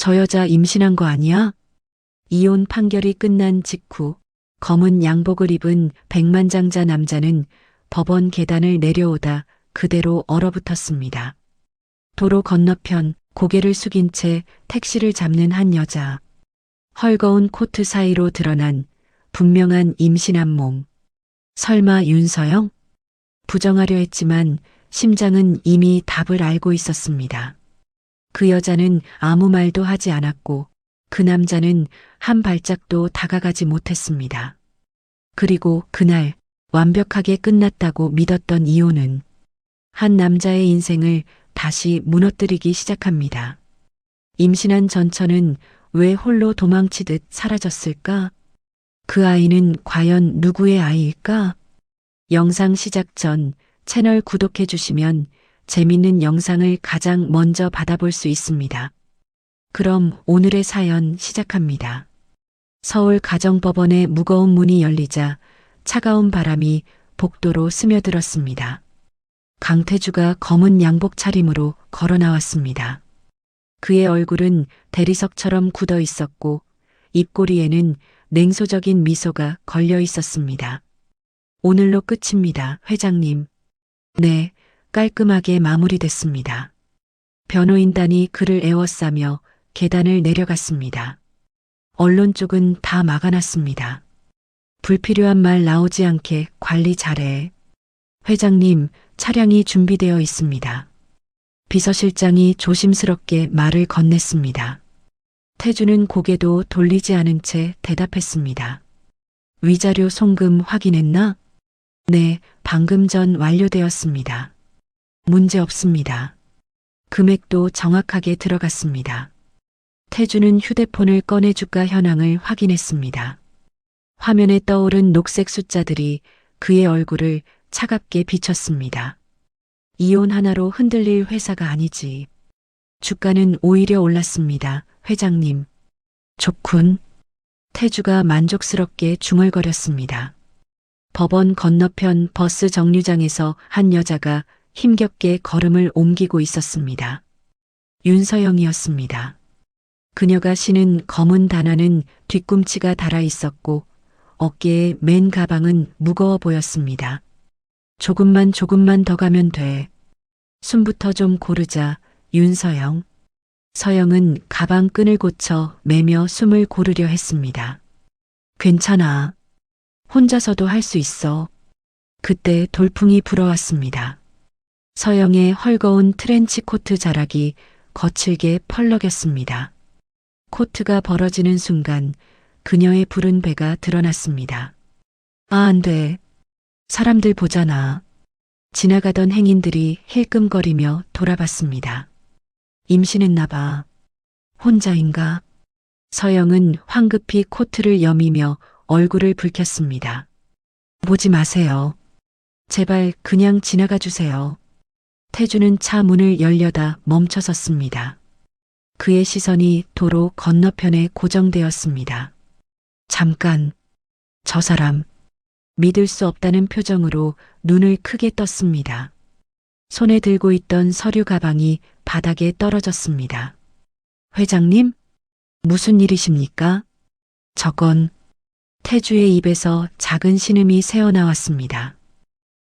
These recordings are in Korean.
저 여자 임신한 거 아니야? 이혼 판결이 끝난 직후 검은 양복을 입은 백만장자 남자는 법원 계단을 내려오다 그대로 얼어붙었습니다. 도로 건너편 고개를 숙인 채 택시를 잡는 한 여자. 헐거운 코트 사이로 드러난 분명한 임신한 몸. 설마 윤서영? 부정하려 했지만 심장은 이미 답을 알고 있었습니다. 그 여자는 아무 말도 하지 않았고 그 남자는 한 발짝도 다가가지 못했습니다. 그리고 그날 완벽하게 끝났다고 믿었던 이혼은 한 남자의 인생을 다시 무너뜨리기 시작합니다. 임신한 전처는 왜 홀로 도망치듯 사라졌을까? 그 아이는 과연 누구의 아이일까? 영상 시작 전 채널 구독해 주시면 재밌는 영상을 가장 먼저 받아볼 수 있습니다. 그럼 오늘의 사연 시작합니다. 서울 가정법원의 무거운 문이 열리자 차가운 바람이 복도로 스며들었습니다. 강태주가 검은 양복 차림으로 걸어 나왔습니다. 그의 얼굴은 대리석처럼 굳어 있었고 입꼬리에는 냉소적인 미소가 걸려 있었습니다. 오늘로 끝입니다, 회장님. 네, 깔끔하게 마무리됐습니다. 변호인단이 그를 에워싸며 계단을 내려갔습니다. 언론 쪽은 다 막아놨습니다. 불필요한 말 나오지 않게 관리 잘해. 회장님, 차량이 준비되어 있습니다. 비서실장이 조심스럽게 말을 건넸습니다. 태주는 고개도 돌리지 않은 채 대답했습니다. 위자료 송금 확인했나? 네, 방금 전 완료되었습니다. 문제 없습니다. 금액도 정확하게 들어갔습니다. 태주는 휴대폰을 꺼내 주가 현황을 확인했습니다. 화면에 떠오른 녹색 숫자들이 그의 얼굴을 차갑게 비쳤습니다. 이혼 하나로 흔들릴 회사가 아니지. 주가는 오히려 올랐습니다, 회장님. 좋군. 태주가 만족스럽게 중얼거렸습니다. 법원 건너편 버스 정류장에서 한 여자가 힘겹게 걸음을 옮기고 있었습니다. 윤서영이었습니다. 그녀가 신은 검은 단화는 뒤꿈치가 달아 있었고 어깨에 맨 가방은 무거워 보였습니다. 조금만 더 가면 돼. 숨부터 좀 고르자, 윤서영. 서영은 가방 끈을 고쳐 매며 숨을 고르려 했습니다. 괜찮아. 혼자서도 할 수 있어. 그때 돌풍이 불어왔습니다. 서영의 헐거운 트렌치 코트 자락이 거칠게 펄럭였습니다. 코트가 벌어지는 순간 그녀의 부른 배가 드러났습니다. 아, 안 돼. 사람들 보잖아. 지나가던 행인들이 힐끔거리며 돌아봤습니다. 임신했나 봐. 혼자인가? 서영은 황급히 코트를 여미며 얼굴을 붉혔습니다. 보지 마세요. 제발 그냥 지나가 주세요. 태주는 차 문을 열려다 멈춰섰습니다. 그의 시선이 도로 건너편에 고정되었습니다. 잠깐. 저 사람. 믿을 수 없다는 표정으로 눈을 크게 떴습니다. 손에 들고 있던 서류 가방이 바닥에 떨어졌습니다. 회장님? 무슨 일이십니까? 저건. 태주의 입에서 작은 신음이 새어나왔습니다.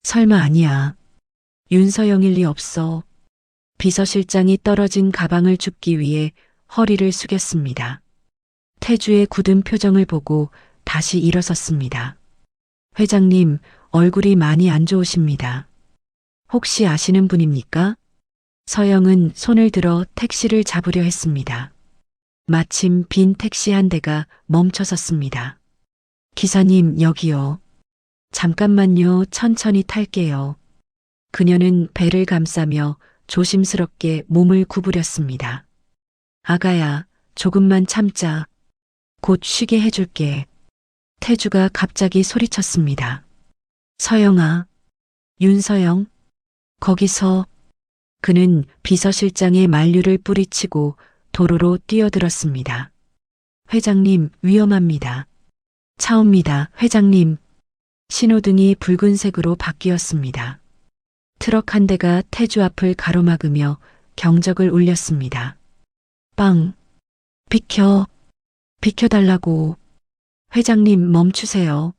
설마 아니야. 윤서영일 리 없어. 비서실장이 떨어진 가방을 줍기 위해 허리를 숙였습니다. 태주의 굳은 표정을 보고 다시 일어섰습니다. 회장님, 얼굴이 많이 안 좋으십니다. 혹시 아시는 분입니까? 서영은 손을 들어 택시를 잡으려 했습니다. 마침 빈 택시 한 대가 멈춰섰습니다. 기사님, 여기요. 잠깐만요, 천천히 탈게요. 그녀는 배를 감싸며 조심스럽게 몸을 구부렸습니다. 아가야, 조금만 참자. 곧 쉬게 해줄게. 태주가 갑자기 소리쳤습니다. 서영아. 윤서영. 거기서. 그는 비서실장의 만류를 뿌리치고 도로로 뛰어들었습니다. 회장님, 위험합니다. 차옵니다, 회장님. 신호등이 붉은색으로 바뀌었습니다. 트럭 한 대가 태주 앞을 가로막으며 경적을 울렸습니다. 빵. 비켜, 비켜달라고. 회장님 멈추세요.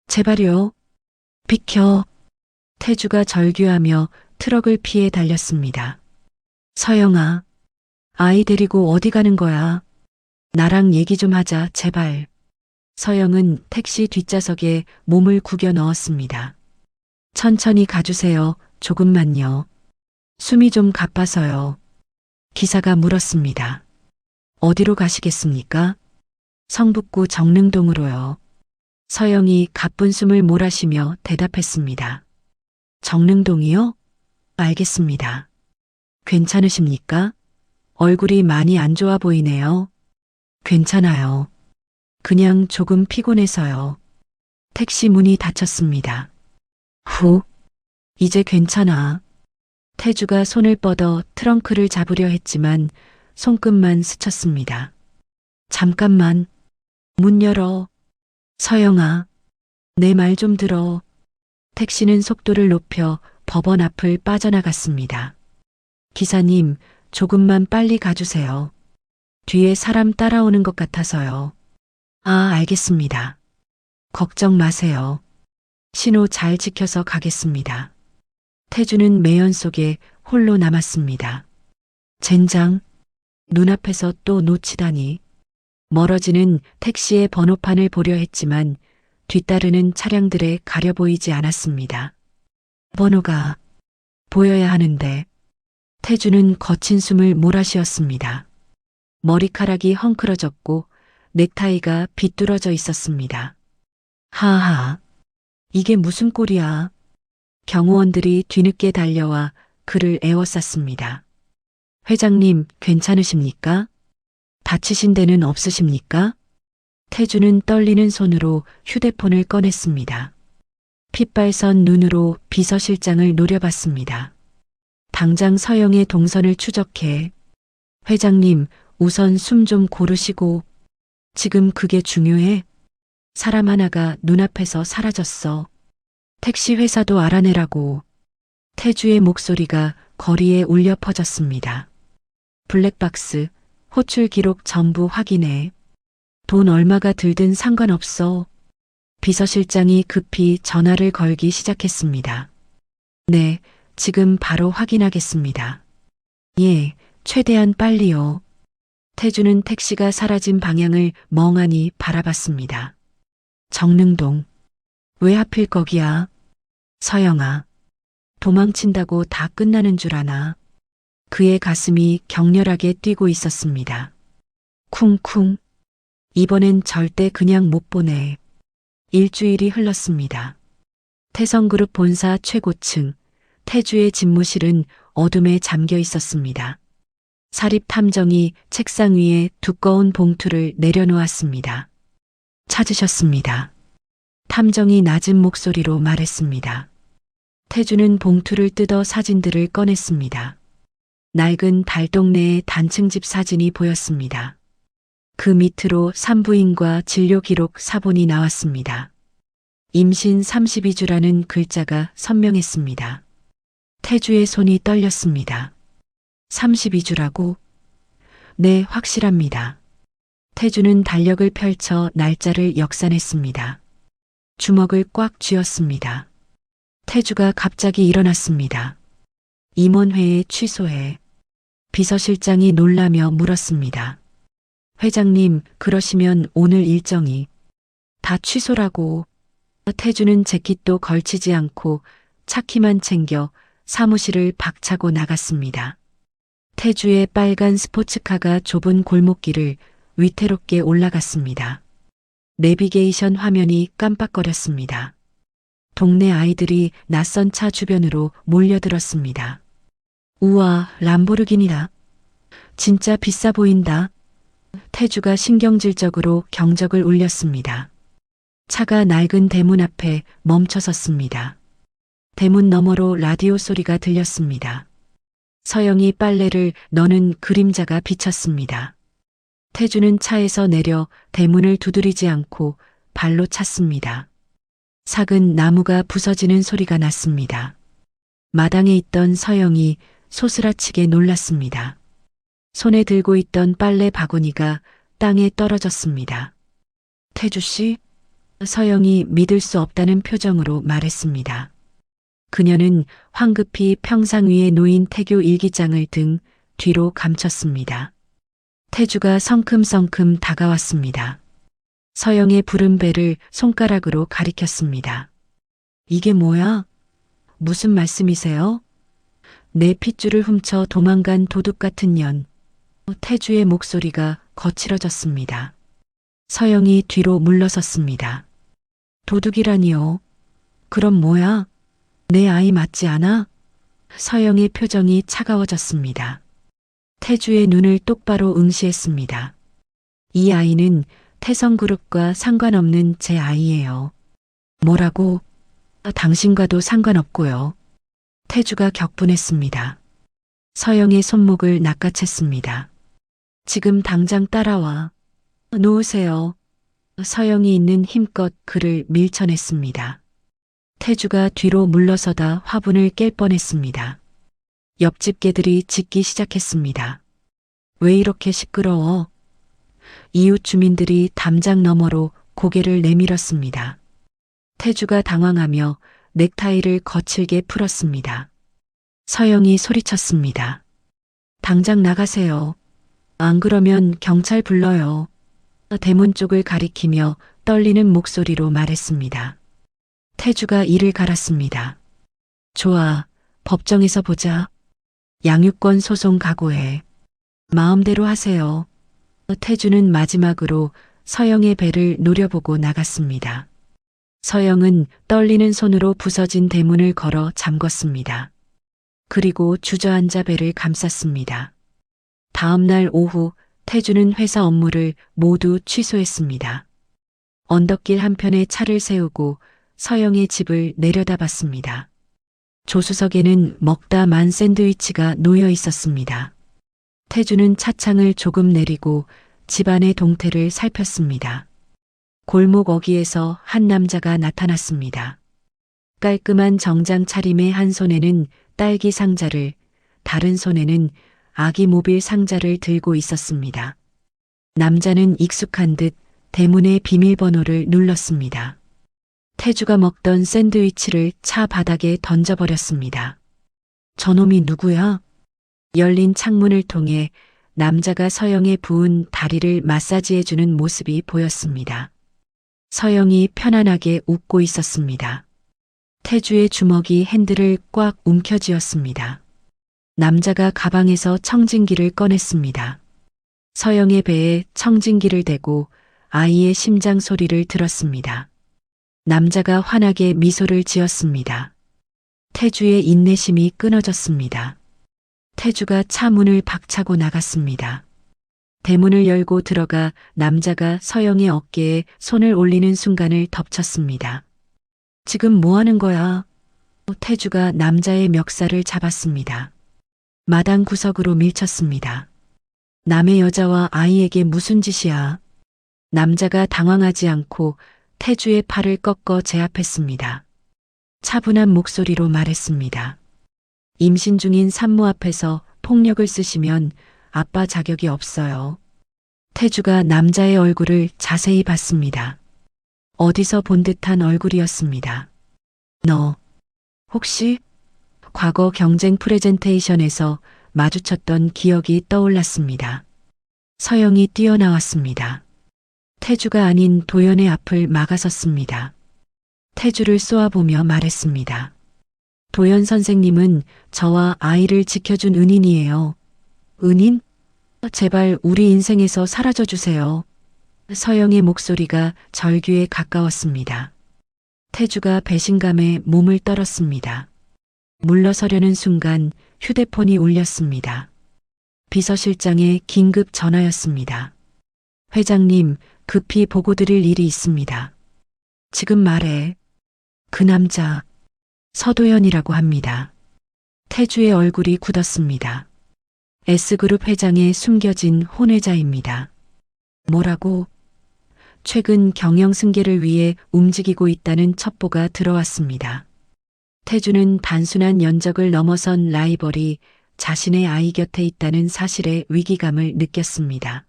제발요. 비켜. 태주가 절규하며 트럭을 피해 달렸습니다. 서영아, 아이 데리고 어디 가는 거야? 나랑 얘기 좀 하자, 제발. 서영은 택시 뒷좌석에 몸을 구겨 넣었습니다. 천천히 가주세요. 조금만요. 숨이 좀 가빠서요. 기사가 물었습니다. 어디로 가시겠습니까? 성북구 정릉동으로요. 서영이 가쁜 숨을 몰아쉬며 대답했습니다. 정릉동이요? 알겠습니다. 괜찮으십니까? 얼굴이 많이 안 좋아 보이네요. 괜찮아요. 그냥 조금 피곤해서요. 택시 문이 닫혔습니다. 후, 이제 괜찮아. 태주가 손을 뻗어 트렁크를 잡으려 했지만 손끝만 스쳤습니다. 잠깐만. 문 열어. 서영아, 내 말 좀 들어. 택시는 속도를 높여 법원 앞을 빠져나갔습니다. 기사님, 조금만 빨리 가주세요. 뒤에 사람 따라오는 것 같아서요. 아, 알겠습니다. 걱정 마세요. 신호 잘 지켜서 가겠습니다. 태주는 매연 속에 홀로 남았습니다. 젠장, 눈앞에서 또 놓치다니. 멀어지는 택시의 번호판을 보려 했지만 뒤따르는 차량들에 가려 보이지 않았습니다. 번호가 보여야 하는데. 태주는 거친 숨을 몰아쉬었습니다. 머리카락이 헝클어졌고 넥타이가 비뚤어져 있었습니다. 하하, 이게 무슨 꼴이야. 경호원들이 뒤늦게 달려와 그를 에워쌌습니다. 회장님, 괜찮으십니까? 다치신 데는 없으십니까? 태주는 떨리는 손으로 휴대폰을 꺼냈습니다. 핏발선 눈으로 비서실장을 노려봤습니다. 당장 서영의 동선을 추적해. 회장님, 우선 숨 좀 고르시고. 지금 그게 중요해? 사람 하나가 눈앞에서 사라졌어. 택시 회사도 알아내라고. 태주의 목소리가 거리에 울려 퍼졌습니다. 블랙박스, 호출 기록 전부 확인해. 돈 얼마가 들든 상관없어. 비서실장이 급히 전화를 걸기 시작했습니다. 네, 지금 바로 확인하겠습니다. 예, 최대한 빨리요. 태주는 택시가 사라진 방향을 멍하니 바라봤습니다. 정릉동. 왜 하필 거기야? 서영아. 도망친다고 다 끝나는 줄 아나? 그의 가슴이 격렬하게 뛰고 있었습니다. 쿵쿵. 이번엔 절대 그냥 못 보내. 일주일이 흘렀습니다. 태성그룹 본사 최고층, 태주의 집무실은 어둠에 잠겨 있었습니다. 사립탐정이 책상 위에 두꺼운 봉투를 내려놓았습니다. 찾으셨습니다. 탐정이 낮은 목소리로 말했습니다. 태주는 봉투를 뜯어 사진들을 꺼냈습니다. 낡은 달동네의 단층집 사진이 보였습니다. 그 밑으로 산부인과 진료 기록 사본이 나왔습니다. 임신 32주라는 글자가 선명했습니다. 태주의 손이 떨렸습니다. 32주라고? 네, 확실합니다. 태주는 달력을 펼쳐 날짜를 역산했습니다. 주먹을 꽉 쥐었습니다. 태주가 갑자기 일어났습니다. 임원회의 취소해. 비서실장이 놀라며 물었습니다. 회장님, 그러시면 오늘 일정이 다 취소라고. 태주는 재킷도 걸치지 않고 차키만 챙겨 사무실을 박차고 나갔습니다. 태주의 빨간 스포츠카가 좁은 골목길을 위태롭게 올라갔습니다. 내비게이션 화면이 깜빡거렸습니다. 동네 아이들이 낯선 차 주변으로 몰려들었습니다. 우와, 람보르기니다. 진짜 비싸 보인다. 태주가 신경질적으로 경적을 울렸습니다. 차가 낡은 대문 앞에 멈춰섰습니다. 대문 너머로 라디오 소리가 들렸습니다. 서영이 빨래를 넣는 그림자가 비쳤습니다. 태주는 차에서 내려 대문을 두드리지 않고 발로 찼습니다. 삭은 나무가 부서지는 소리가 났습니다. 마당에 있던 서영이 소스라치게 놀랐습니다. 손에 들고 있던 빨래 바구니가 땅에 떨어졌습니다. 태주 씨? 서영이 믿을 수 없다는 표정으로 말했습니다. 그녀는 황급히 평상 위에 놓인 태교 일기장을 등 뒤로 감췄습니다. 태주가 성큼성큼 다가왔습니다. 서영의 부른 배를 손가락으로 가리켰습니다. 이게 뭐야? 무슨 말씀이세요? 내 핏줄을 훔쳐 도망간 도둑 같은 년. 태주의 목소리가 거칠어졌습니다. 서영이 뒤로 물러섰습니다. 도둑이라니요. 그럼 뭐야? 내 아이 맞지 않아? 서영의 표정이 차가워졌습니다. 태주의 눈을 똑바로 응시했습니다. 이 아이는 태성그룹과 상관없는 제 아이예요. 뭐라고? 당신과도 상관없고요. 태주가 격분했습니다. 서영의 손목을 낚아챘습니다. 지금 당장 따라와. 놓으세요. 서영이 있는 힘껏 그를 밀쳐냈습니다. 태주가 뒤로 물러서다 화분을 깰 뻔했습니다. 옆집 개들이 짖기 시작했습니다. 왜 이렇게 시끄러워? 이웃 주민들이 담장 너머로 고개를 내밀었습니다. 태주가 당황하며 넥타이를 거칠게 풀었습니다. 서영이 소리쳤습니다. 당장 나가세요. 안 그러면 경찰 불러요. 대문 쪽을 가리키며 떨리는 목소리로 말했습니다. 태주가 이를 갈았습니다. 좋아, 법정에서 보자. 양육권 소송 각오해. 마음대로 하세요. 태주는 마지막으로 서영의 배를 노려보고 나갔습니다. 서영은 떨리는 손으로 부서진 대문을 걸어 잠궜습니다. 그리고 주저앉아 배를 감쌌습니다. 다음 날 오후 태주는 회사 업무를 모두 취소했습니다. 언덕길 한편에 차를 세우고 서영의 집을 내려다봤습니다. 조수석에는 먹다 만 샌드위치가 놓여 있었습니다. 태주는 차창을 조금 내리고 집안의 동태를 살폈습니다. 골목 어귀에서 한 남자가 나타났습니다. 깔끔한 정장 차림의 한 손에는 딸기 상자를, 다른 손에는 아기 모빌 상자를 들고 있었습니다. 남자는 익숙한 듯 대문의 비밀번호를 눌렀습니다. 태주가 먹던 샌드위치를 차 바닥에 던져버렸습니다. 저놈이 누구야? 열린 창문을 통해 남자가 서영의 부은 다리를 마사지해주는 모습이 보였습니다. 서영이 편안하게 웃고 있었습니다. 태주의 주먹이 핸들을 꽉 움켜쥐었습니다. 남자가 가방에서 청진기를 꺼냈습니다. 서영의 배에 청진기를 대고 아이의 심장 소리를 들었습니다. 남자가 환하게 미소를 지었습니다. 태주의 인내심이 끊어졌습니다. 태주가 차 문을 박차고 나갔습니다. 대문을 열고 들어가 남자가 서영의 어깨에 손을 올리는 순간을 덮쳤습니다. 지금 뭐 하는 거야? 태주가 남자의 멱살을 잡았습니다. 마당 구석으로 밀쳤습니다. 남의 여자와 아이에게 무슨 짓이야? 남자가 당황하지 않고 태주의 팔을 꺾어 제압했습니다. 차분한 목소리로 말했습니다. 임신 중인 산모 앞에서 폭력을 쓰시면 아빠 자격이 없어요. 태주가 남자의 얼굴을 자세히 봤습니다. 어디서 본 듯한 얼굴이었습니다. 너, 혹시 과거 경쟁 프레젠테이션에서 마주쳤던 기억이 떠올랐습니다. 서영이 뛰어나왔습니다. 태주가 아닌 도연의 앞을 막아섰습니다. 태주를 쏘아보며 말했습니다. 도연 선생님은 저와 아이를 지켜준 은인이에요. 은인? 제발 우리 인생에서 사라져 주세요. 서영의 목소리가 절규에 가까웠습니다. 태주가 배신감에 몸을 떨었습니다. 물러서려는 순간 휴대폰이 울렸습니다. 비서실장의 긴급 전화였습니다. 회장님, 급히 보고 드릴 일이 있습니다. 지금 말해. 그 남자, 서도연이라고 합니다. 태주의 얼굴이 굳었습니다. S그룹 회장의 숨겨진 혼외자입니다. 뭐라고? 최근 경영 승계를 위해 움직이고 있다는 첩보가 들어왔습니다. 태주는 단순한 연적을 넘어선 라이벌이 자신의 아이 곁에 있다는 사실에 위기감을 느꼈습니다.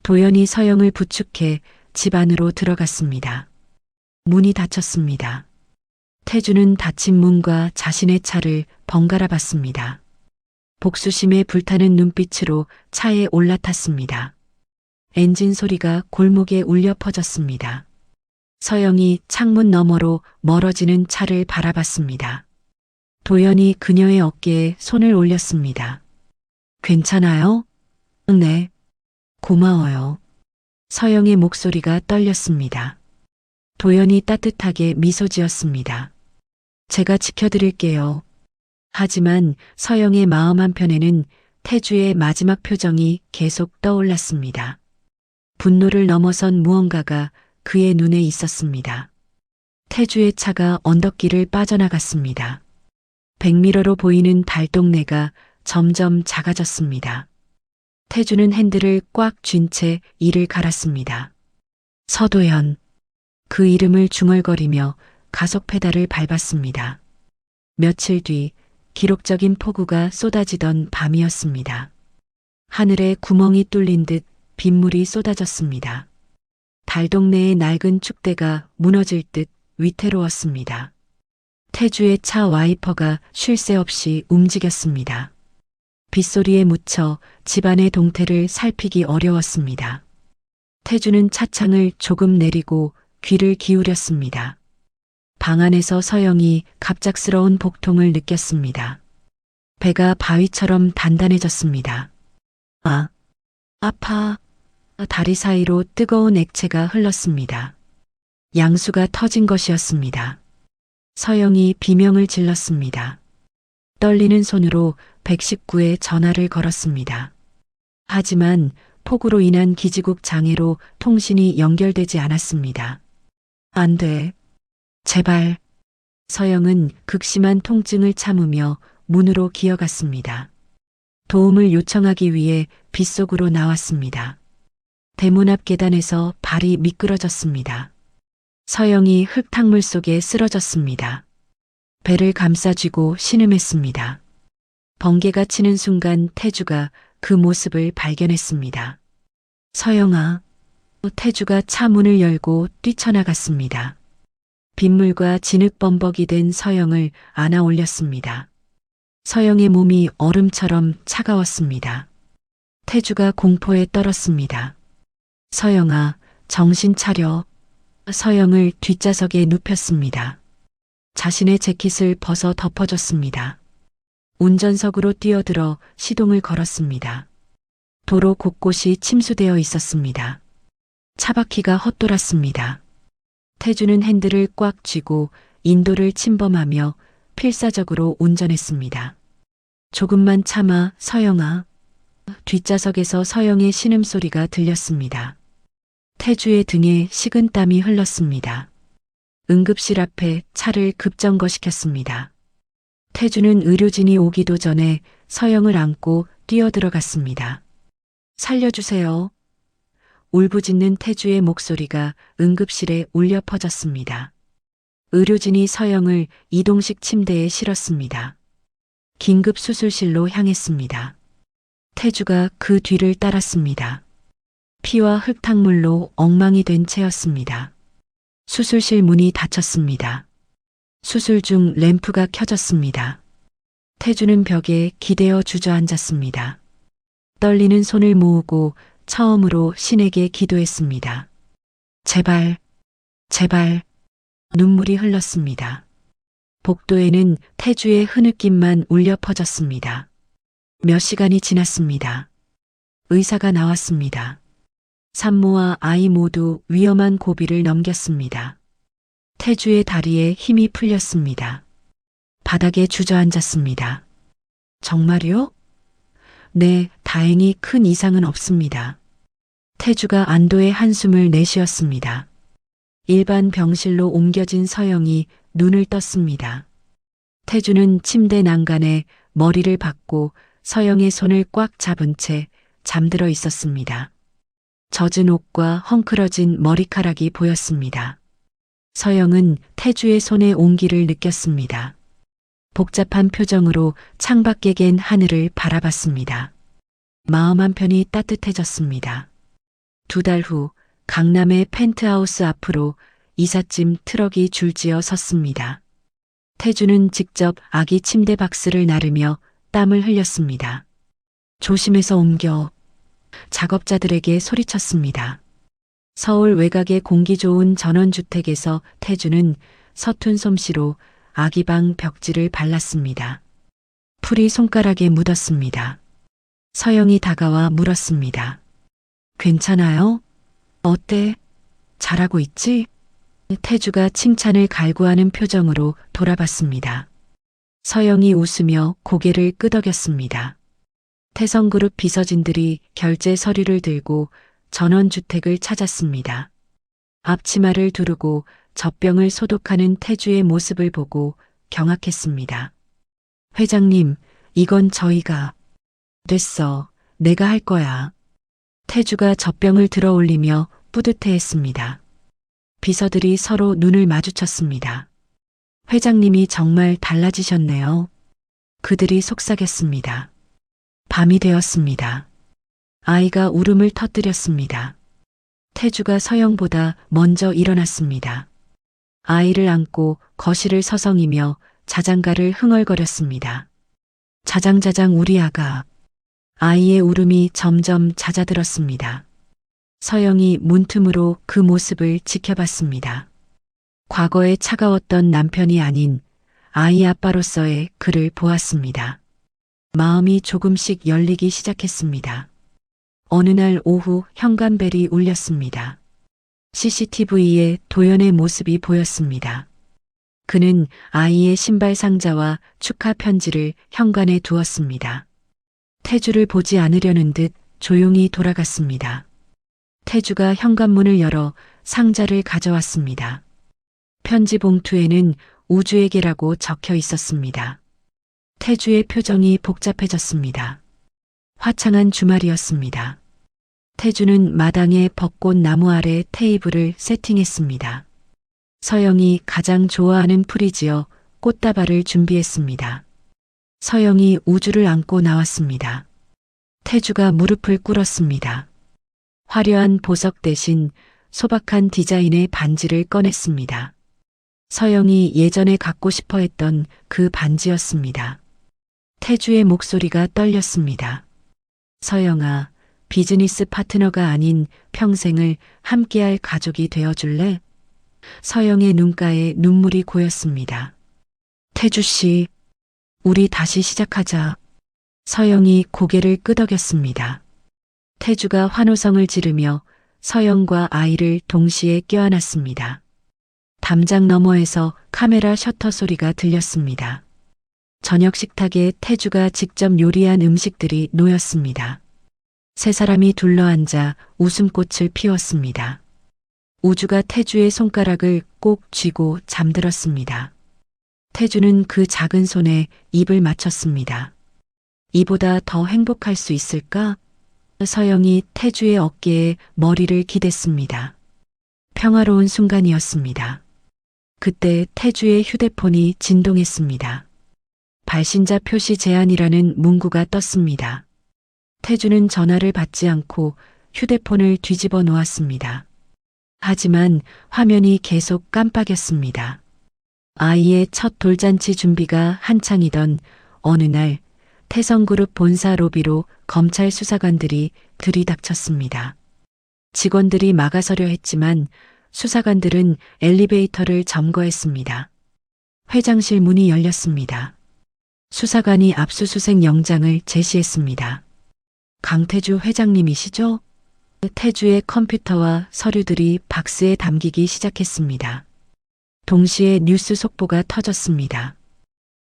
도연이 서영을 부축해 집 안으로 들어갔습니다. 문이 닫혔습니다. 태주는 닫힌 문과 자신의 차를 번갈아 봤습니다. 복수심에 불타는 눈빛으로 차에 올라탔습니다. 엔진 소리가 골목에 울려 퍼졌습니다. 서영이 창문 너머로 멀어지는 차를 바라봤습니다. 도연이 그녀의 어깨에 손을 올렸습니다. 괜찮아요? 네. 고마워요. 서영의 목소리가 떨렸습니다. 도연이 따뜻하게 미소 지었습니다. 제가 지켜드릴게요. 하지만 서영의 마음 한편에는 태주의 마지막 표정이 계속 떠올랐습니다. 분노를 넘어선 무언가가 그의 눈에 있었습니다. 태주의 차가 언덕길을 빠져나갔습니다. 백미러로 보이는 달동네가 점점 작아졌습니다. 태주는 핸들을 꽉 쥔 채 이를 갈았습니다. 서도연. 그 이름을 중얼거리며 가속 페달을 밟았습니다. 며칠 뒤 기록적인 폭우가 쏟아지던 밤이었습니다. 하늘에 구멍이 뚫린 듯 빗물이 쏟아졌습니다. 달동네의 낡은 축대가 무너질 듯 위태로웠습니다. 태주의 차 와이퍼가 쉴 새 없이 움직였습니다. 빗소리에 묻혀 집안의 동태를 살피기 어려웠습니다. 태주는 차창을 조금 내리고 귀를 기울였습니다. 방 안에서 서영이 갑작스러운 복통을 느꼈습니다. 배가 바위처럼 단단해졌습니다. 아, 아파. 다리 사이로 뜨거운 액체가 흘렀습니다. 양수가 터진 것이었습니다. 서영이 비명을 질렀습니다. 떨리는 손으로 119에 전화를 걸었습니다. 하지만 폭우로 인한 기지국 장애로 통신이 연결되지 않았습니다. 안 돼. 제발. 서영은 극심한 통증을 참으며 문으로 기어갔습니다. 도움을 요청하기 위해 빗속으로 나왔습니다. 대문 앞 계단에서 발이 미끄러졌습니다. 서영이 흙탕물 속에 쓰러졌습니다. 배를 감싸쥐고 신음했습니다. 번개가 치는 순간 태주가 그 모습을 발견했습니다. 서영아. 태주가 차 문을 열고 뛰쳐나갔습니다. 빗물과 진흙범벅이 된 서영을 안아 올렸습니다. 서영의 몸이 얼음처럼 차가웠습니다. 태주가 공포에 떨었습니다. 서영아, 정신 차려. 서영을 뒷좌석에 눕혔습니다. 자신의 재킷을 벗어 덮어줬습니다. 운전석으로 뛰어들어 시동을 걸었습니다. 도로 곳곳이 침수되어 있었습니다. 차바퀴가 헛돌았습니다. 태주는 핸들을 꽉 쥐고 인도를 침범하며 필사적으로 운전했습니다. 조금만 참아, 서영아. 뒷좌석에서 서영의 신음소리가 들렸습니다. 태주의 등에 식은땀이 흘렀습니다. 응급실 앞에 차를 급정거시켰습니다. 태주는 의료진이 오기도 전에 서영을 안고 뛰어들어갔습니다. 살려주세요. 울부짖는 태주의 목소리가 응급실에 울려 퍼졌습니다. 의료진이 서영을 이동식 침대에 실었습니다. 긴급 수술실로 향했습니다. 태주가 그 뒤를 따랐습니다. 피와 흙탕물로 엉망이 된 채였습니다. 수술실 문이 닫혔습니다. 수술 중 램프가 켜졌습니다. 태주는 벽에 기대어 주저앉았습니다. 떨리는 손을 모으고 처음으로 신에게 기도했습니다. 제발, 제발. 눈물이 흘렀습니다. 복도에는 태주의 흐느낌만 울려 퍼졌습니다. 몇 시간이 지났습니다. 의사가 나왔습니다. 산모와 아이 모두 위험한 고비를 넘겼습니다. 태주의 다리에 힘이 풀렸습니다. 바닥에 주저앉았습니다. 정말요? 네, 다행히 큰 이상은 없습니다. 태주가 안도의 한숨을 내쉬었습니다. 일반 병실로 옮겨진 서영이 눈을 떴습니다. 태주는 침대 난간에 머리를 박고 서영의 손을 꽉 잡은 채 잠들어 있었습니다. 젖은 옷과 헝클어진 머리카락이 보였습니다. 서영은 태주의 손의 온기를 느꼈습니다. 복잡한 표정으로 창밖에 갠 하늘을 바라봤습니다. 마음 한편이 따뜻해졌습니다. 2달 후 강남의 펜트하우스 앞으로 이삿짐 트럭이 줄지어 섰습니다. 태주는 직접 아기 침대 박스를 나르며 땀을 흘렸습니다. 조심해서 옮겨. 작업자들에게 소리쳤습니다. 서울 외곽의 공기 좋은 전원주택에서 태주는 서툰 솜씨로 아기방 벽지를 발랐습니다. 풀이 손가락에 묻었습니다. 서영이 다가와 물었습니다. 괜찮아요? 어때? 잘하고 있지? 태주가 칭찬을 갈구하는 표정으로 돌아봤습니다. 서영이 웃으며 고개를 끄덕였습니다. 태성그룹 비서진들이 결제 서류를 들고 전원주택을 찾았습니다. 앞치마를 두르고 젖병을 소독하는 태주의 모습을 보고 경악했습니다. 회장님, 이건 저희가. 됐어. 내가 할 거야. 태주가 젖병을 들어 올리며 뿌듯해했습니다. 비서들이 서로 눈을 마주쳤습니다. 회장님이 정말 달라지셨네요. 그들이 속삭였습니다. 밤이 되었습니다. 아이가 울음을 터뜨렸습니다. 태주가 서영보다 먼저 일어났습니다. 아이를 안고 거실을 서성이며 자장가를 흥얼거렸습니다. 자장자장 우리 아가. 아이의 울음이 점점 잦아들었습니다. 서영이 문틈으로 그 모습을 지켜봤습니다. 과거에 차가웠던 남편이 아닌 아이 아빠로서의 그를 보았습니다. 마음이 조금씩 열리기 시작했습니다. 어느 날 오후 현관벨이 울렸습니다. CCTV에 도연의 모습이 보였습니다. 그는 아이의 신발 상자와 축하 편지를 현관에 두었습니다. 태주를 보지 않으려는 듯 조용히 돌아갔습니다. 태주가 현관문을 열어 상자를 가져왔습니다. 편지 봉투에는 우주에게라고 적혀 있었습니다. 태주의 표정이 복잡해졌습니다. 화창한 주말이었습니다. 태주는 마당의 벚꽃 나무 아래 테이블을 세팅했습니다. 서영이 가장 좋아하는 풀이지어 꽃다발을 준비했습니다. 서영이 우주를 안고 나왔습니다. 태주가 무릎을 꿇었습니다. 화려한 보석 대신 소박한 디자인의 반지를 꺼냈습니다. 서영이 예전에 갖고 싶어 했던 그 반지였습니다. 태주의 목소리가 떨렸습니다. 서영아, 비즈니스 파트너가 아닌 평생을 함께할 가족이 되어줄래? 서영의 눈가에 눈물이 고였습니다. 태주 씨, 우리 다시 시작하자. 서영이 고개를 끄덕였습니다. 태주가 환호성을 지르며 서영과 아이를 동시에 껴안았습니다. 담장 너머에서 카메라 셔터 소리가 들렸습니다. 저녁 식탁에 태주가 직접 요리한 음식들이 놓였습니다. 세 사람이 둘러앉아 웃음꽃을 피웠습니다. 우주가 태주의 손가락을 꼭 쥐고 잠들었습니다. 태주는 그 작은 손에 입을 맞췄습니다. 이보다 더 행복할 수 있을까? 서영이 태주의 어깨에 머리를 기댔습니다. 평화로운 순간이었습니다. 그때 태주의 휴대폰이 진동했습니다. 발신자 표시 제한이라는 문구가 떴습니다. 태주는 전화를 받지 않고 휴대폰을 뒤집어 놓았습니다. 하지만 화면이 계속 깜빡였습니다. 아이의 첫 돌잔치 준비가 한창이던 어느 날 태성그룹 본사 로비로 검찰 수사관들이 들이닥쳤습니다. 직원들이 막아서려 했지만 수사관들은 엘리베이터를 점거했습니다. 회장실 문이 열렸습니다. 수사관이 압수수색 영장을 제시했습니다. 강태주 회장님이시죠? 태주의 컴퓨터와 서류들이 박스에 담기기 시작했습니다. 동시에 뉴스 속보가 터졌습니다.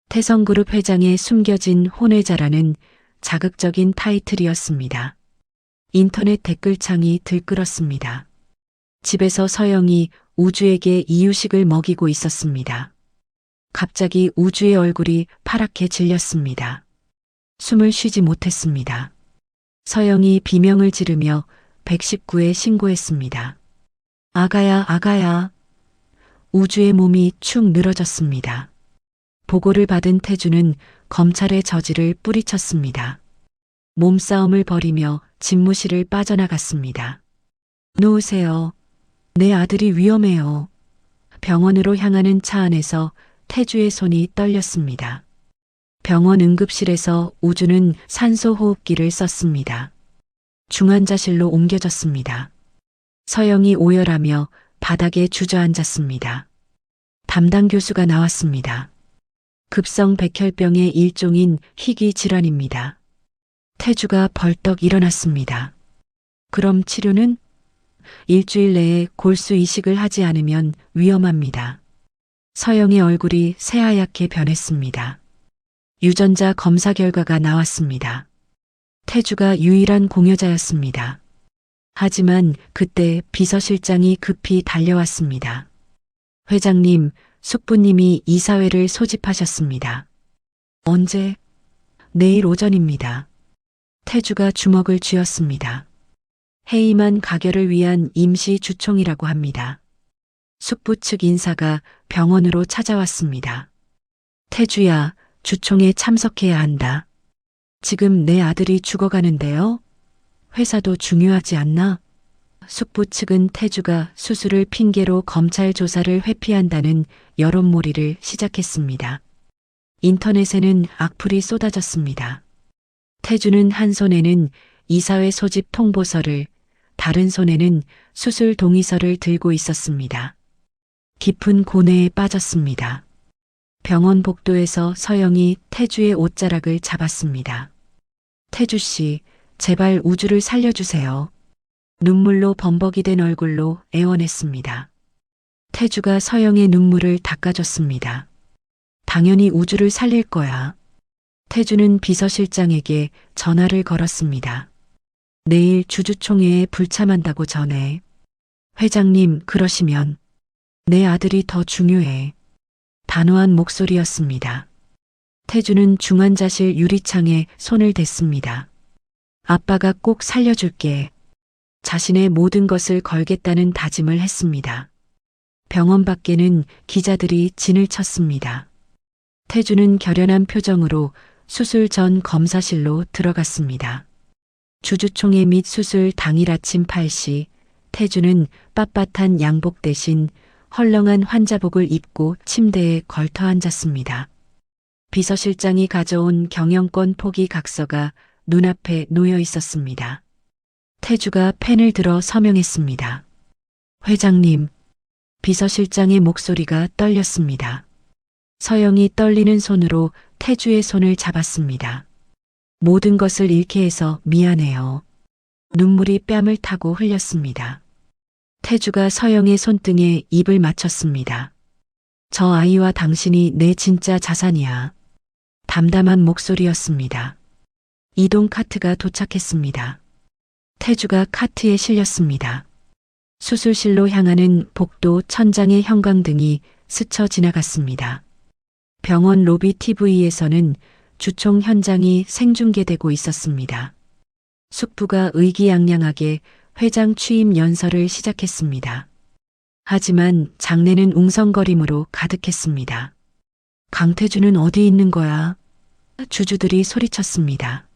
태성그룹 회장의 숨겨진 혼외자라는 자극적인 타이틀이었습니다. 인터넷 댓글창이 들끓었습니다. 집에서 서영이 우주에게 이유식을 먹이고 있었습니다. 갑자기 우주의 얼굴이 파랗게 질렸습니다. 숨을 쉬지 못했습니다. 서영이 비명을 지르며 119에 신고했습니다. 아가야, 아가야. 우주의 몸이 축 늘어졌습니다. 보고를 받은 태주는 검찰의 저지를 뿌리쳤습니다. 몸싸움을 벌이며 집무실을 빠져나갔습니다. 놓으세요. 내 아들이 위험해요. 병원으로 향하는 차 안에서 태주의 손이 떨렸습니다. 병원 응급실에서 우주는 산소호흡기를 썼습니다. 중환자실로 옮겨졌습니다. 서영이 오열하며 바닥에 주저앉았습니다. 담당 교수가 나왔습니다. 급성 백혈병의 일종인 희귀 질환입니다. 태주가 벌떡 일어났습니다. 그럼 치료는? 일주일 내에 골수 이식을 하지 않으면 위험합니다. 서영의 얼굴이 새하얗게 변했습니다. 유전자 검사 결과가 나왔습니다. 태주가 유일한 공여자였습니다. 하지만 그때 비서실장이 급히 달려왔습니다. 회장님, 숙부님이 이사회를 소집하셨습니다. 언제? 내일 오전입니다. 태주가 주먹을 쥐었습니다. 해임한 가결을 위한 임시 주총이라고 합니다. 숙부 측 인사가 병원으로 찾아왔습니다. 태주야, 주총에 참석해야 한다. 지금 내 아들이 죽어가는데요. 회사도 중요하지 않나? 숙부 측은 태주가 수술을 핑계로 검찰 조사를 회피한다는 여론몰이를 시작했습니다. 인터넷에는 악플이 쏟아졌습니다. 태주는 한 손에는 이사회 소집 통보서를, 다른 손에는 수술 동의서를 들고 있었습니다. 깊은 고뇌에 빠졌습니다. 병원 복도에서 서영이 태주의 옷자락을 잡았습니다. 태주 씨, 제발 우주를 살려주세요. 눈물로 범벅이 된 얼굴로 애원했습니다. 태주가 서영의 눈물을 닦아줬습니다. 당연히 우주를 살릴 거야. 태주는 비서실장에게 전화를 걸었습니다. 내일 주주총회에 불참한다고 전해. 회장님, 그러시면 내 아들이 더 중요해. 단호한 목소리였습니다. 태주는 중환자실 유리창에 손을 댔습니다. 아빠가 꼭 살려줄게. 자신의 모든 것을 걸겠다는 다짐을 했습니다. 병원 밖에는 기자들이 진을 쳤습니다. 태주는 결연한 표정으로 수술 전 검사실로 들어갔습니다. 주주총회 및 수술 당일 아침 8시, 태주는 빳빳한 양복 대신 헐렁한 환자복을 입고 침대에 걸터 앉았습니다. 비서실장이 가져온 경영권 포기 각서가 눈앞에 놓여 있었습니다. 태주가 펜을 들어 서명했습니다. 회장님, 비서실장의 목소리가 떨렸습니다. 서영이 떨리는 손으로 태주의 손을 잡았습니다. 모든 것을 잃게 해서 미안해요. 눈물이 뺨을 타고 흘렸습니다. 태주가 서영의 손등에 입을 맞췄습니다. 저 아이와 당신이 내 진짜 자산이야. 담담한 목소리였습니다. 이동 카트가 도착했습니다. 태주가 카트에 실렸습니다. 수술실로 향하는 복도 천장의 형광등이 스쳐 지나갔습니다. 병원 로비 TV에서는 주총 현장이 생중계되고 있었습니다. 숙부가 의기양양하게 회장 취임 연설을 시작했습니다. 하지만 장내는 웅성거림으로 가득했습니다. 강태주는 어디 있는 거야? 주주들이 소리쳤습니다.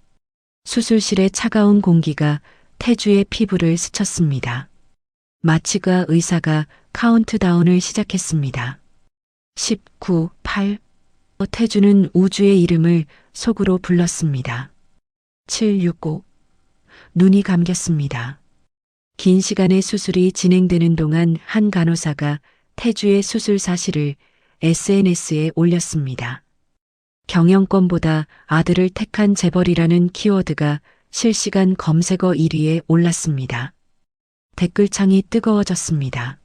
수술실의 차가운 공기가 태주의 피부를 스쳤습니다. 마취과 의사가 카운트다운을 시작했습니다. 19, 8. 태주는 우주의 이름을 속으로 불렀습니다. 765. 눈이 감겼습니다. 긴 시간의 수술이 진행되는 동안 한 간호사가 태주의 수술 사실을 SNS에 올렸습니다. 경영권보다 아들을 택한 재벌이라는 키워드가 실시간 검색어 1위에 올랐습니다. 댓글창이 뜨거워졌습니다.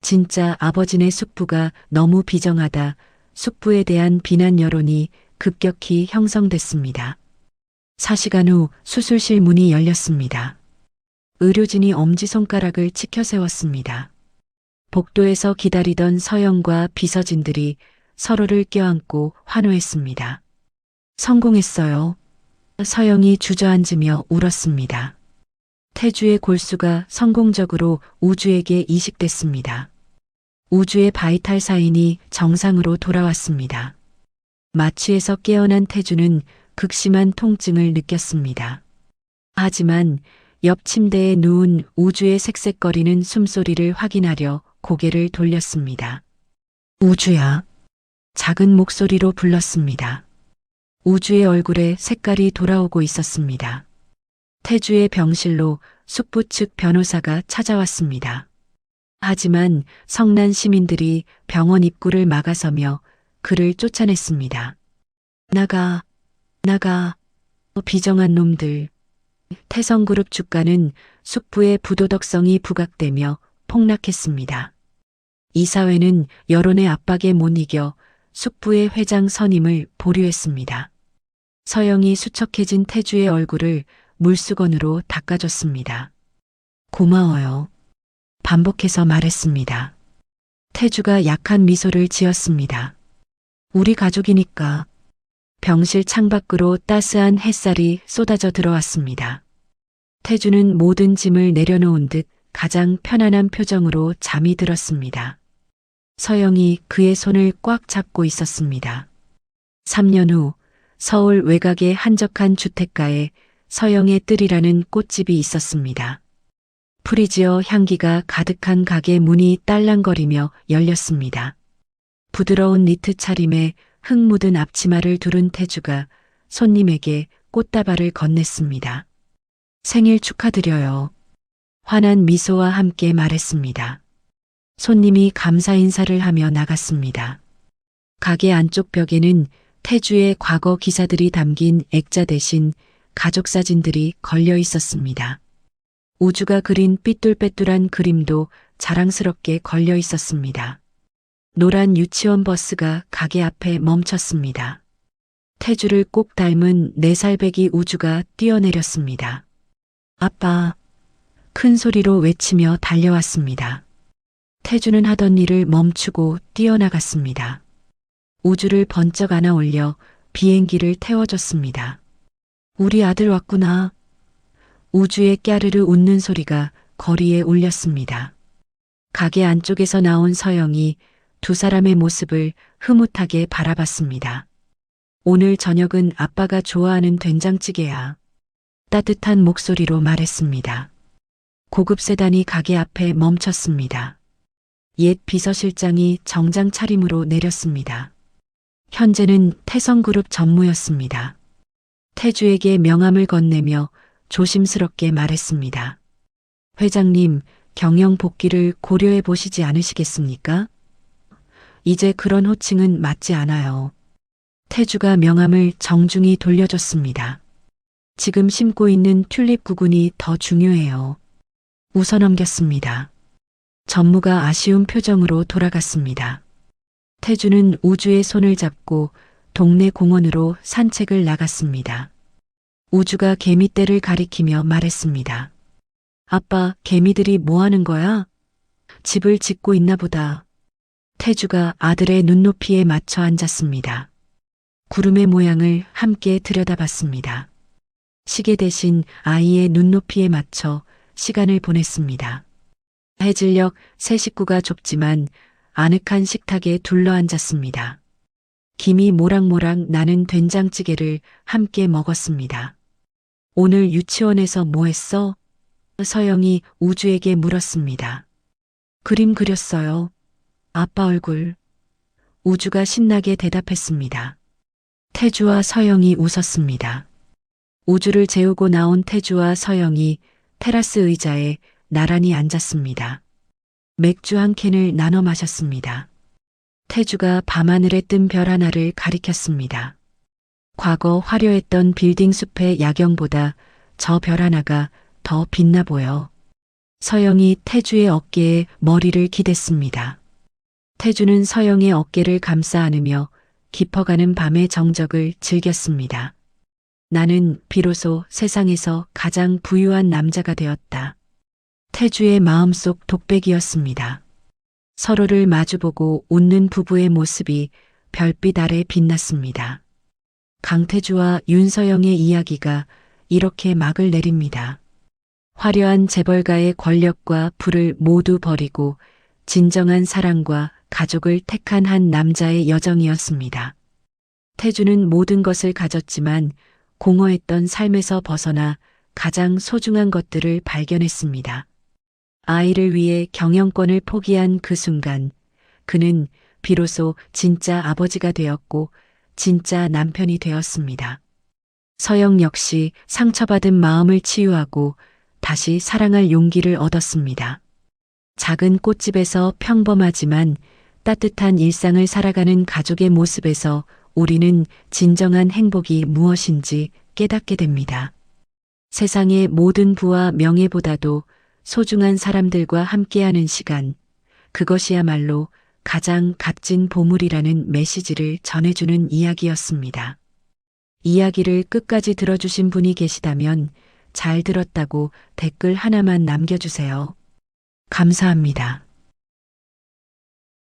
진짜 아버지네 숙부가 너무 비정하다. 숙부에 대한 비난 여론이 급격히 형성됐습니다. 4시간 후 수술실 문이 열렸습니다. 의료진이 엄지손가락을 치켜 세웠습니다. 복도에서 기다리던 서영과 비서진들이 서로를 껴안고 환호했습니다. 성공했어요. 서영이 주저앉으며 울었습니다. 태주의 골수가 성공적으로 우주에게 이식됐습니다. 우주의 바이탈 사인이 정상으로 돌아왔습니다. 마취에서 깨어난 태주는 극심한 통증을 느꼈습니다. 하지만 옆 침대에 누운 우주의 색색거리는 숨소리를 확인하려 고개를 돌렸습니다. 우주야. 작은 목소리로 불렀습니다. 우주의 얼굴에 색깔이 돌아오고 있었습니다. 태주의 병실로 숙부 측 변호사가 찾아왔습니다. 하지만 성난 시민들이 병원 입구를 막아서며 그를 쫓아냈습니다. 나가, 비정한 놈들. 태성그룹 주가는 숙부의 부도덕성이 부각되며 폭락했습니다. 이사회는 여론의 압박에 못 이겨 숙부의 회장 선임을 보류했습니다. 서영이 수척해진 태주의 얼굴을 물수건으로 닦아줬습니다. 고마워요. 반복해서 말했습니다. 태주가 약한 미소를 지었습니다. 우리 가족이니까. 병실 창밖으로 따스한 햇살이 쏟아져 들어왔습니다. 태주는 모든 짐을 내려놓은 듯 가장 편안한 표정으로 잠이 들었습니다. 서영이 그의 손을 꽉 잡고 있었습니다. 3년 후 서울 외곽의 한적한 주택가에 서영의 뜰이라는 꽃집이 있었습니다. 프리지어 향기가 가득한 가게 문이 딸랑거리며 열렸습니다. 부드러운 니트 차림에 흙 묻은 앞치마를 두른 태주가 손님에게 꽃다발을 건넸습니다. 생일 축하드려요. 환한 미소와 함께 말했습니다. 손님이 감사 인사를 하며 나갔습니다. 가게 안쪽 벽에는 태주의 과거 기사들이 담긴 액자 대신 가족 사진들이 걸려 있었습니다. 우주가 그린 삐뚤빼뚤한 그림도 자랑스럽게 걸려 있었습니다. 노란 유치원 버스가 가게 앞에 멈췄습니다. 태주를 꼭 닮은 4살배기 우주가 뛰어내렸습니다. 아빠, 큰 소리로 외치며 달려왔습니다. 태주는 하던 일을 멈추고 뛰어나갔습니다. 우주를 번쩍 안아 올려 비행기를 태워줬습니다. 우리 아들 왔구나. 우주의 까르르 웃는 소리가 거리에 울렸습니다. 가게 안쪽에서 나온 서영이 두 사람의 모습을 흐뭇하게 바라봤습니다. 오늘 저녁은 아빠가 좋아하는 된장찌개야. 따뜻한 목소리로 말했습니다. 고급 세단이 가게 앞에 멈췄습니다. 옛 비서실장이 정장 차림으로 내렸습니다. 현재는 태성그룹 전무였습니다. 태주에게 명함을 건네며 조심스럽게 말했습니다. 회장님, 경영 복귀를 고려해 보시지 않으시겠습니까? 이제 그런 호칭은 맞지 않아요. 태주가 명함을 정중히 돌려줬습니다. 지금 심고 있는 튤립 구근이 더 중요해요. 웃어넘겼습니다. 전무가 아쉬운 표정으로 돌아갔습니다. 태주는 우주의 손을 잡고 동네 공원으로 산책을 나갔습니다. 우주가 개미떼를 가리키며 말했습니다. 아빠, 개미들이 뭐 하는 거야? 집을 짓고 있나 보다. 태주가 아들의 눈높이에 맞춰 앉았습니다. 구름의 모양을 함께 들여다봤습니다. 시계 대신 아이의 눈높이에 맞춰 시간을 보냈습니다. 해질녘 세 식구가 좁지만 아늑한 식탁에 둘러앉았습니다. 김이 모락모락 나는 된장찌개를 함께 먹었습니다. 오늘 유치원에서 뭐 했어? 서영이 우주에게 물었습니다. 그림 그렸어요. 아빠 얼굴. 우주가 신나게 대답했습니다. 태주와 서영이 웃었습니다. 우주를 재우고 나온 태주와 서영이 테라스 의자에 나란히 앉았습니다. 맥주 한 캔을 나눠 마셨습니다. 태주가 밤하늘에 뜬 별 하나를 가리켰습니다. 과거 화려했던 빌딩 숲의 야경보다 저 별 하나가 더 빛나 보여. 서영이 태주의 어깨에 머리를 기댔습니다. 태주는 서영의 어깨를 감싸 안으며 깊어가는 밤의 정적을 즐겼습니다. 나는 비로소 세상에서 가장 부유한 남자가 되었다. 태주의 마음속 독백이었습니다. 서로를 마주보고 웃는 부부의 모습이 별빛 아래 빛났습니다. 강태주와 윤서영의 이야기가 이렇게 막을 내립니다. 화려한 재벌가의 권력과 부를 모두 버리고 진정한 사랑과 가족을 택한 한 남자의 여정이었습니다. 태주는 모든 것을 가졌지만 공허했던 삶에서 벗어나 가장 소중한 것들을 발견했습니다. 아이를 위해 경영권을 포기한 그 순간, 그는 비로소 진짜 아버지가 되었고 진짜 남편이 되었습니다. 서영 역시 상처받은 마음을 치유하고 다시 사랑할 용기를 얻었습니다. 작은 꽃집에서 평범하지만 따뜻한 일상을 살아가는 가족의 모습에서 우리는 진정한 행복이 무엇인지 깨닫게 됩니다. 세상의 모든 부와 명예보다도 소중한 사람들과 함께하는 시간, 그것이야말로 가장 값진 보물이라는 메시지를 전해주는 이야기였습니다. 이야기를 끝까지 들어주신 분이 계시다면 잘 들었다고 댓글 하나만 남겨주세요. 감사합니다.